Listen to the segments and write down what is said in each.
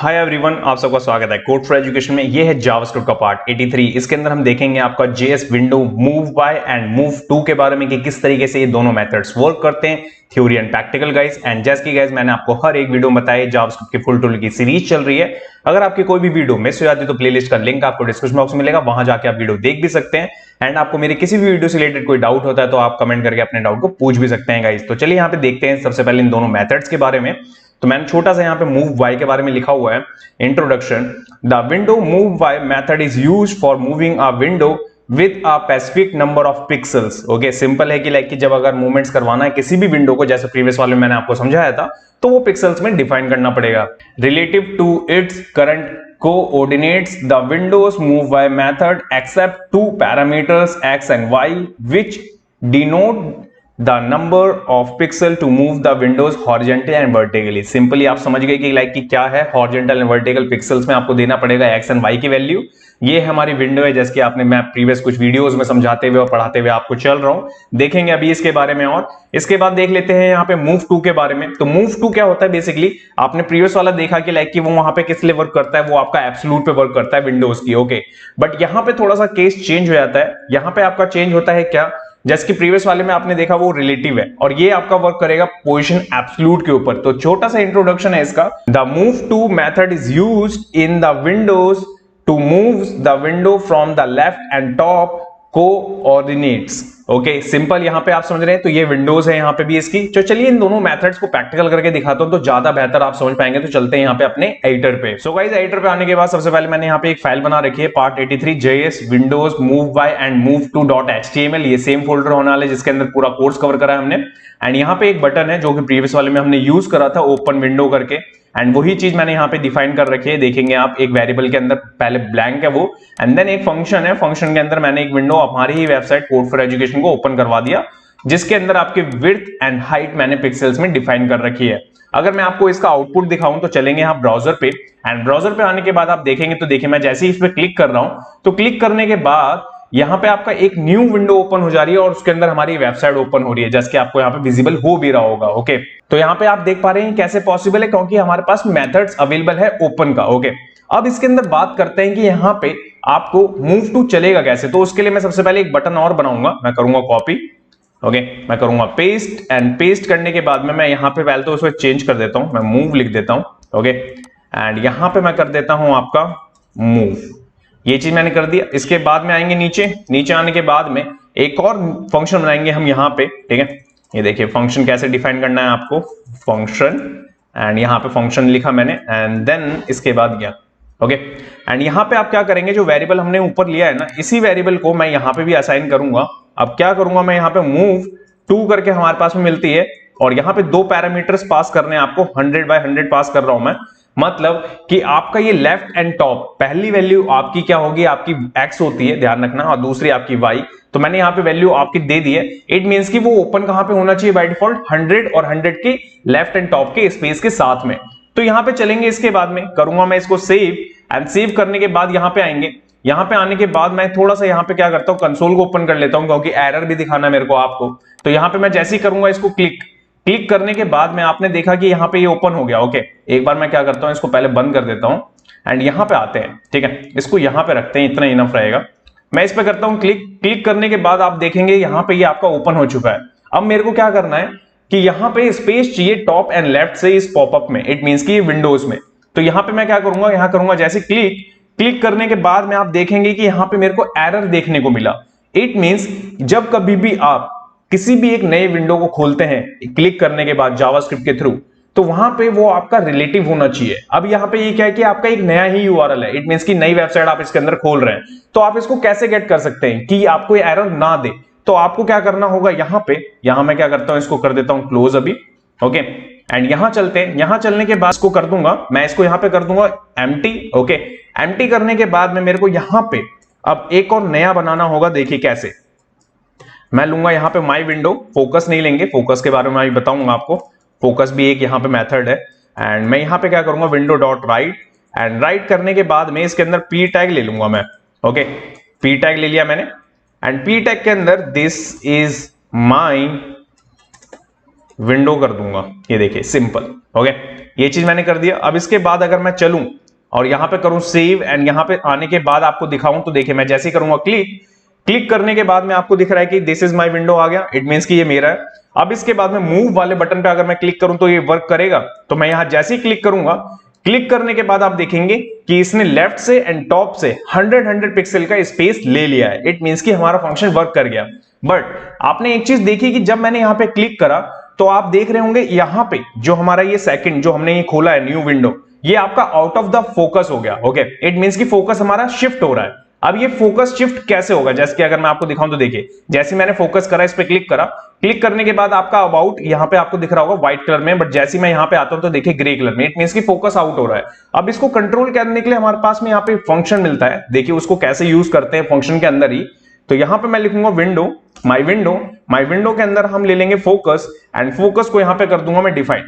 Hi everyone, आप सबका स्वागत है कोड फॉर एजुकेशन में। ये है जावास्क्रिप्ट का पार्ट 83। इसके अंदर हम देखेंगे आपका JS window move by and move to के बारे में कि किस तरीके से ये दोनों मेथड्स वर्क करते हैं, theory and practical guys. And जैसे कि गाइस मैंने आपको हर एक वीडियो में बताया जावास्क्रिप्ट की फुल टूल की सीरीज चल रही है। अगर आपकी कोई भी वीडियो मिस हो जाती है तो प्लेलिस्ट का लिंक आपको डिस्क्रिप्शन बॉक्स में मिलेगा, वहां जाके आप वीडियो देख भी सकते हैं। एंड आपको मेरे किसी भी वीडियो से रिलेटेड कोई डाउट होता है तो आप कमेंट करके अपने डाउट को पूछ भी सकते हैं गाइस। तो चलिए यहाँ पे देखते हैं सबसे पहले इन दोनों मेथड्स के बारे में। तो मैंने छोटा सा यहाँ पे मूव बाय के बारे में लिखा हुआ है introduction. The window move by method is used for moving a window with a specific number of pixels. Okay, simple है कि लाइक कि जब अगर मूवमेंट्स करवाना है किसी भी विंडो को, जैसे प्रीवियस वाले में मैंने आपको समझाया था, तो वो पिक्सल्स में डिफाइन करना पड़ेगा। Relative to its current coordinates the windows move by method accept two parameters x and y which denote the number of pixel to move the windows horizontally and vertically। Simply आप समझ गए कि like कि क्या है horizontal and vertical pixels में आपको देना पड़ेगा x एंड y की वैल्यू। ये हमारी विंडो है, जैसे कि आपने मैं प्रीवियस कुछ वीडियोस में समझाते हुए और पढ़ाते हुए आपको चल रहा हूं। देखेंगे अभी इसके बारे में और इसके बाद देख लेते हैं यहाँ पे मूव टू के बारे में। तो मूव टू क्या होता है, बेसिकली आपने प्रीवियस वाला देखा कि लाइक कि वो वहां पे किस लिए वर्क करता है, वो आपका एब्सोल्यूट पे वर्क करता है विंडोज की। ओके, बट यहाँ पे थोड़ा सा केस चेंज हो जाता है। यहाँ पे आपका चेंज होता है क्या, जैसे कि प्रीवियस वाले में आपने देखा वो रिलेटिव है और ये आपका वर्क करेगा पोजीशन एब्सोल्यूट के ऊपर। तो छोटा सा इंट्रोडक्शन है इसका। The move to method is used in the windows to move the window from the left and top coordinates। Okay, simple यहाँ पे आप समझ रहे हैं। तो ये विंडोज है यहाँ पे भी इसकी। तो चलिए इन दोनों मेथड्स को प्रैक्टिकल करके दिखाता हूँ तो ज्यादा बेहतर आप समझ पाएंगे। तो चलते हैं यहाँ पे अपने एडिटर पे। सो गाइस, एडिटर पे आने के बाद सबसे पहले मैंने यहाँ पे एक फाइल बना रखी है part 83 JS windows move by and move to .html। ये सेम फोल्डर होने वाला है जिसके अंदर पूरा कोर्स कवर करा है हमने। एंड यहाँ पे एक बटन है जो कि प्रीवियस वाले में हमने यूज करा था, ओपन विंडो करके। एंड वही चीज मैंने यहाँ पे डिफाइन कर रखी है। देखेंगे आप, एक वेरिएबल के अंदर पहले ब्लैंक है वो, एंड देन एक फंक्शन है। फंक्शन के अंदर मैंने एक विंडो हमारी ही वेबसाइट कोड फॉर एजुकेशन को ओपन करवा दिया, जिसके अंदर आपकी विड्थ एंड हाइट मैंने पिक्सेल्स में डिफाइन कर रखी है। अगर मैं आपको इसका आउटपुट दिखाऊं तो चलेंगे यहाँ ब्राउजर पे। एंड ब्राउजर पे आने के बाद आप देखेंगे तो देखिए मैं जैसे ही इस पे क्लिक कर रहा हूं तो क्लिक करने के बाद यहाँ पे आपका एक न्यू विंडो ओपन हो जा रही है और उसके अंदर हमारी वेबसाइट ओपन हो रही है, जैसे कि आपको यहाँ पे विजिबल हो भी रहा होगा। ओके, तो यहाँ पे आप देख पा रहे हैं कैसे पॉसिबल है, क्योंकि हमारे पास मेथड्स अवेलेबल है ओपन का। ओके, अब इसके अंदर बात करते हैं कि यहाँ पे आपको मूव टू चलेगा कैसे। तो उसके लिए मैं सबसे पहले एक बटन और बनाऊंगा। मैं करूंगा कॉपी, ओके, मैं करूंगा पेस्ट। एंड पेस्ट करने के बाद में मैं यहाँ पे पहले तो उसको चेंज कर देता हूं, मैं मूव लिख देता हूं। ओके, एंड यहाँ पे मैं कर देता हूं आपका मूव। ये चीज मैंने कर दिया। इसके बाद में आएंगे नीचे। नीचे आने के बाद में एक और फंक्शन बनाएंगे हम यहाँ पे। ठीक है, ये देखिए फंक्शन कैसे डिफाइन करना है आपको, फंक्शन। एंड यहाँ पे फंक्शन लिखा मैंने, एंड देन इसके बाद गया। ओके, एंड यहाँ पे आप क्या करेंगे, जो वेरिएबल हमने ऊपर लिया है ना, इसी वेरिएबल को मैं यहाँ पे भी असाइन करूंगा। अब क्या करूंगा, मैं यहाँ पे मूव टू करके हमारे पास में मिलती है और यहाँ पे दो पैरामीटर्स पास करने हैं आपको। 100 बाय 100 पास कर रहा हूं मैं, मतलब कि आपका ये लेफ्ट एंड टॉप, पहली वैल्यू आपकी क्या होगी, आपकी x होती है, ध्यान रखना, और दूसरी आपकी y। तो मैंने यहाँ पे वैल्यू आपकी दे दी है। इट मींस कि वो ओपन कहां पे होना चाहिए बाय डिफॉल्ट, 100 और 100 के लेफ्ट एंड टॉप के स्पेस के साथ में। तो यहाँ पे चलेंगे, इसके बाद में करूंगा मैं इसको सेव। एंड सेव करने के बाद यहाँ पे आएंगे। यहाँ पे आने के बाद मैं थोड़ा सा यहाँ पे क्या करता हूँ, कंसोल को ओपन कर लेता हूँ, क्योंकि एरर भी दिखाना है मेरे को आपको। तो यहाँ पे मैं जैसे ही करूंगा इसको क्लिक करने के बाद में आपने देखा कि यहाँ पे ये ओपन हो गया। ओके, एक बार मैं क्या करता हूँ, इसको पहले बंद कर देता हूँ एंड यहाँ पे आते हैं। ठीक है, इसको यहाँ पे रखते हैं, इतना इनफ रहेगा। मैं इस पे करता हूँ क्लिक करने के बाद आप देखेंगे यहाँ पे ये आपका ओपन हो चुका है। अब मेरे को क्या करना है कि यहाँ पे स्पेस चाहिए टॉप एंड लेफ्ट से इस पॉपअप में, इट मींस कि ये विंडोज में। तो यहाँ पे मैं क्या करूंगा, यहाँ करूंगा जैसे क्लिक करने के बाद में आप देखेंगे कि यहाँ पे मेरे को एरर देखने को मिला। इट मींस जब कभी भी आप किसी भी एक नए विंडो को खोलते हैं क्लिक करने के बाद जावास्क्रिप्ट के थ्रू, तो वहां पे वो आपका रिलेटिव होना चाहिए। अब यहाँ पे ये क्या है कि आपका एक नया ही यूआरएल है, इट मींस कि नई वेबसाइट आप इसके अंदर खोल रहे हैं। तो आप इसको कैसे गेट कर सकते हैं कि आपको ये एरर ना दे। तो आपको क्या करना होगा, यहाँ मैं क्या करता हूं, इसको कर देता हूं क्लोज अभी। ओके, एंड यहां चलते हैं। यहां चलने के बाद इसको कर दूंगा, मैं इसको यहां पे कर दूंगा एम्प्टी। ओके, एम्प्टी करने के बाद में मेरे को यहां पे अब एक और नया बनाना होगा। देखिए कैसे, मैं लूंगा यहाँ पे माई विंडो, फोकस नहीं लेंगे, फोकस के बारे में मैं बताऊंगा आपको। फोकस भी एक यहाँ पे मेथड है। एंड मैं यहाँ पे क्या करूंगा, window dot right. And right करने के बाद में इसके अंदर पी टैग ले लूंगा मैं। ओके, पी टैग ले लिया मैंने। एंड पी टैग के अंदर दिस इज माई विंडो कर दूंगा। ये देखिए सिंपल। ओके, ये चीज मैंने कर दिया। अब इसके बाद अगर मैं चलूं और यहां पे करूं सेव एंड यहां पे आने के बाद आपको दिखाऊं तो देखिए मैं जैसे ही करूंगा क्लिक करने के बाद में आपको दिख रहा है कि दिस इज माय विंडो आ गया, इट मींस कि ये मेरा है। अब इसके बाद में मूव वाले बटन पे अगर मैं क्लिक करूं तो ये वर्क करेगा। तो मैं यहां जैसे ही क्लिक करूंगा, क्लिक करने के बाद आप देखेंगे कि इसने लेफ्ट से एंड टॉप से 100 पिक्सल का स्पेस ले लिया है। इट मींस कि हमारा फंक्शन वर्क कर गया। बट आपने एक चीज देखी कि जब मैंने यहां पे क्लिक करा तो आप देख रहे होंगे यहां पे जो हमारा ये सेकंड जो हमने ये खोला है न्यू विंडो, ये आपका आउट ऑफ द फोकस हो गया। ओके, इट मींस कि फोकस हमारा शिफ्ट हो रहा है। अब ये फोकस शिफ्ट कैसे होगा, जैसे कि अगर मैं आपको दिखाऊं तो देखिए जैसे मैंने फोकस करा, इस पे क्लिक करा, क्लिक करने के बाद आपका अबाउट यहां पे आपको दिख रहा होगा व्हाइट कलर में, बट जैसे मैं यहां पे आता हूं तो देखिए ग्रे कलर में। इट मींस कि फोकस आउट हो रहा है। अब इसको कंट्रोल करने के लिए हमारे पास में यहां पे फंक्शन मिलता है। देखिए उसको कैसे यूज करते हैं फंक्शन के अंदर ही। तो यहां पे मैं लिखूंगा विंडो, माय विंडो के अंदर हम ले लेंगे फोकस एंड फोकस को यहां पे कर दूंगा मैं डिफाइन,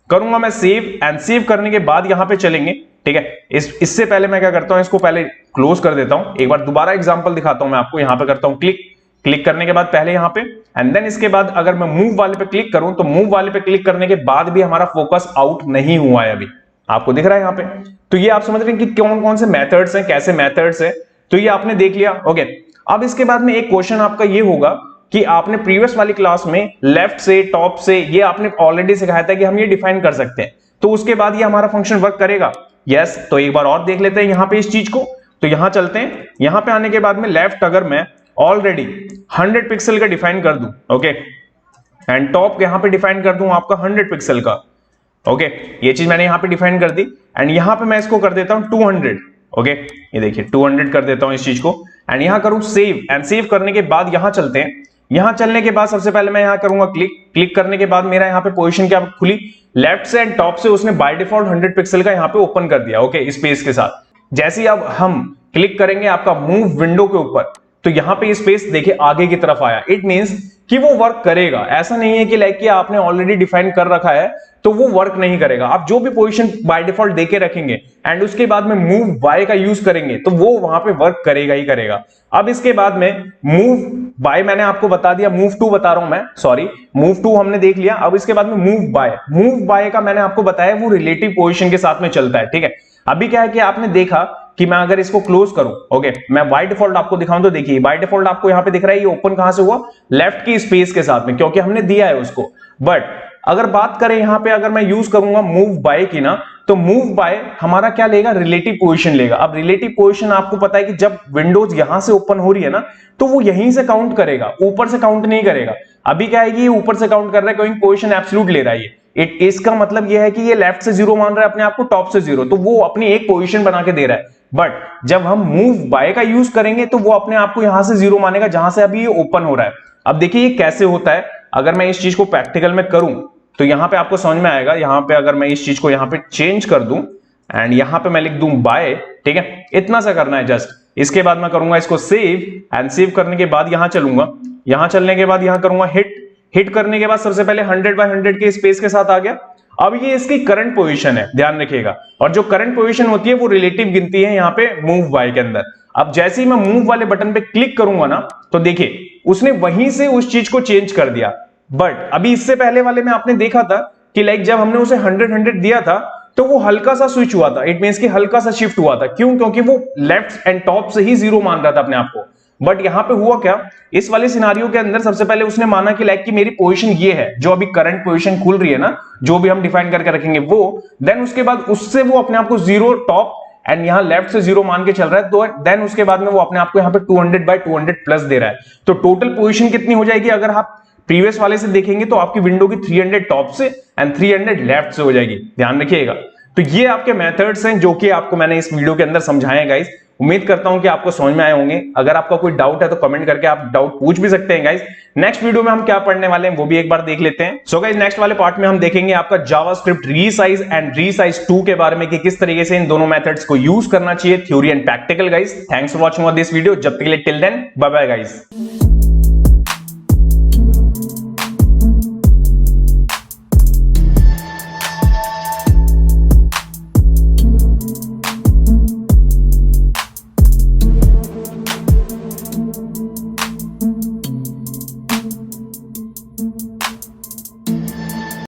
करूंगा मैं सेव एंड सेव करने के बाद यहां पे चलेंगे। ठीक है, इससे पहले मैं क्या करता हूं, इसको पहले क्लोज कर देता हूं। एक बार दोबारा एग्जांपल दिखाता हूं मैं आपको। यहां पे करता हूं क्लिक करने के बाद पहले यहां पे एंड देन इसके बाद अगर मैं मूव वाले पे क्लिक करूं तो मूव वाले पे क्लिक करने के बाद भी हमारा फोकस आउट नहीं हुआ है, अभी आपको दिख रहा है यहां पे। तो ये आप समझ रहे हैं कि कौन कौन से मेथड्स हैं, कैसे मेथड्स हैं। तो ये आपने देख लिया। ओके, अब इसके बाद में एक क्वेश्चन आपका ये होगा कि आपने प्रीवियस वाली क्लास में लेफ्ट से टॉप से ये आपने ऑलरेडी सिखाया था कि हम ये डिफाइन कर सकते हैं, तो उसके बाद ये हमारा फंक्शन वर्क करेगा। यस, तो एक बार और देख लेते हैं यहां पे इस चीज को। तो यहां चलते हैं, यहां पे आने के बाद में लेफ्ट अगर मैं ऑलरेडी 100 पिक्सल का डिफाइन कर दूं, ओके, एंड टॉप यहां पे डिफाइन कर दूं आपका 100 पिक्सल का। ओके, ये चीज मैंने यहां पे डिफाइन कर दी एंड यहां पे मैं इसको कर देता हूं 200। ओके, ये देखिए 200 कर देता हूं इस चीज को एंड यहां करूं सेव एंड सेव करने के बाद यहां चलते हैं। यहां चलने के बाद सबसे पहले मैं यहां करूंगा क्लिक करने के बाद मेरा यहां पे पोजीशन क्या खुली, लेफ्ट से एंड टॉप से उसने बाय डिफॉल्ट 100 पिक्सल का यहां पे ओपन कर दिया। ओके, स्पेस के साथ जैसे ही अब हम क्लिक करेंगे आपका मूव विंडो के ऊपर तो यहां पे स्पेस देखिए आगे की तरफ आया। इट मींस कि वो वर्क करेगा। ऐसा नहीं है कि लाइक कि आपने ऑलरेडी डिफाइन कर रखा है तो वो वर्क नहीं करेगा। आप जो भी पोजीशन बाय डिफॉल्ट देके रखेंगे एंड उसके बाद में मूव बाय का यूज करेंगे तो वो वहां पे वर्क करेगा ही करेगा। अब इसके बाद में मूव बाय मैंने आपको बता दिया, मूव टू बता रहा हूं मैं, सॉरी, मूव टू हमने देख लिया। अब इसके बाद में मूव बाय का मैंने आपको बताया वो रिलेटिव पोजीशन के साथ में चलता है। ठीक है, अभी क्या है कि आपने देखा कि मैं अगर इसको क्लोज करूं, ओके, मैं बाय डिफॉल्ट आपको दिखाऊं तो देखिए बाय डिफॉल्ट आपको यहां पे दिख रहा है ये ओपन कहां से हुआ, लेफ्ट की स्पेस के साथ में, क्योंकि हमने दिया है उसको। बट अगर बात करें यहां पे अगर मैं यूज करूंगा मूव बाय की ना, तो मूव बाय हमारा क्या लेगा, रिलेटिव पोजीशन लेगा। अब रिलेटिव पोजीशन आपको पता है कि जब विंडोज यहां से ओपन हो रही है ना तो वो यहीं से काउंट करेगा, ऊपर से काउंट नहीं करेगा। अभी क्या है कि ये ऊपर से काउंट कर रहा है क्योंकि पोजीशन एब्सोल्यूट ले रहा है। इसका मतलब ये है कि ये लेफ्ट से 0 मान रहा है अपने आप को, टॉप से 0, तो वो अपनी एक पोजीशन बना के दे रहा है। बट जब हम मूव बाय का यूज करेंगे तो वो अपने आप को यहां से 0 मानेगा जहां से अभी ये ओपन हो रहा है। अब देखिए ये कैसे होता है, अगर मैं इस चीज को प्रैक्टिकल में करूं तो यहां पे आपको समझ में आएगा। यहां पे अगर मैं इस चीज को यहां पे चेंज कर दूं एंड यहां पे मैं लिख दूं बाय, ठीक है, इतना सा करना है जस्ट। इसके बाद मैं करूंगा इसको सेव एंड सेव करने के बाद यहां चलूंगा, यहां चलने के बाद यहां करूंगा हिट करने के बाद सबसे पहले 100 बाय 100 के स्पेस के साथ आ गया। अब ये इसकी करंट पोजीशन है, ध्यान रखिएगा, और जो करंट पोजीशन होती है वो रिलेटिव गिनती है यहां पे मूव बाय के अंदर। अब जैसे ही मैं मूव वाले बटन पे क्लिक करूंगा ना तो देखिए उसने वहीं से उस चीज को चेंज कर दिया। बट अभी इससे पहले वाले में आपने देखा था कि लाइक जब हमने उसे 100 दिया था तो वो हल्का सा स्विच हुआ था, इट मींस कि हल्का सा शिफ्ट हुआ था। क्यों? क्योंकि वो लेफ्ट एंड टॉप से ही 0 मान रहा था अपने आप को। बट यहां पे हुआ क्या, इस वाले सिनारियो के अंदर सबसे पहले उसने माना कि लाइक कि मेरी पोजीशन ये है, जो अभी करंट पोजीशन खुल रही है ना, जो भी हम डिफाइन करके रखेंगे वो, देन उसके बाद उससे वो अपने आप को 0 टॉप एंड यहां लेफ्ट से 0 मान के चल रहा है, तो देन उसके बाद में वो अपने आप को यहां पे 200 बाय 200 प्लस दे रहा है। तो टोटल पोजीशन कितनी हो जाएगी, अगर आप प्रीवियस वाले से देखेंगे तो आपकी विंडो की 300 टॉप से एंड 300 लेफ्ट से हो जाएगी, ध्यान रखिएगा। तो ये आपके मेथड्स हैं जो कि आपको मैंने इस वीडियो के अंदर समझाए हैं गाइस। उम्मीद करता हूं कि आपको समझ में आए होंगे। अगर आपका कोई डाउट है तो कमेंट करके आप डाउट पूछ भी सकते हैं गाइस। नेक्स्ट वीडियो में हम क्या पढ़ने वाले हैं वो भी एक बार देख लेते हैं। सो गाइस नेक्स्ट वाले पार्ट में हम देखेंगे आपका जावास्क्रिप्ट रीसाइज एंड रीसाइज 2 के बारे में कि किस तरीके से इन दोनों मेथड्स को यूज करना चाहिए, theory and practical guys. Thanks for watching this video. जब तक के लिए till then bye bye guys.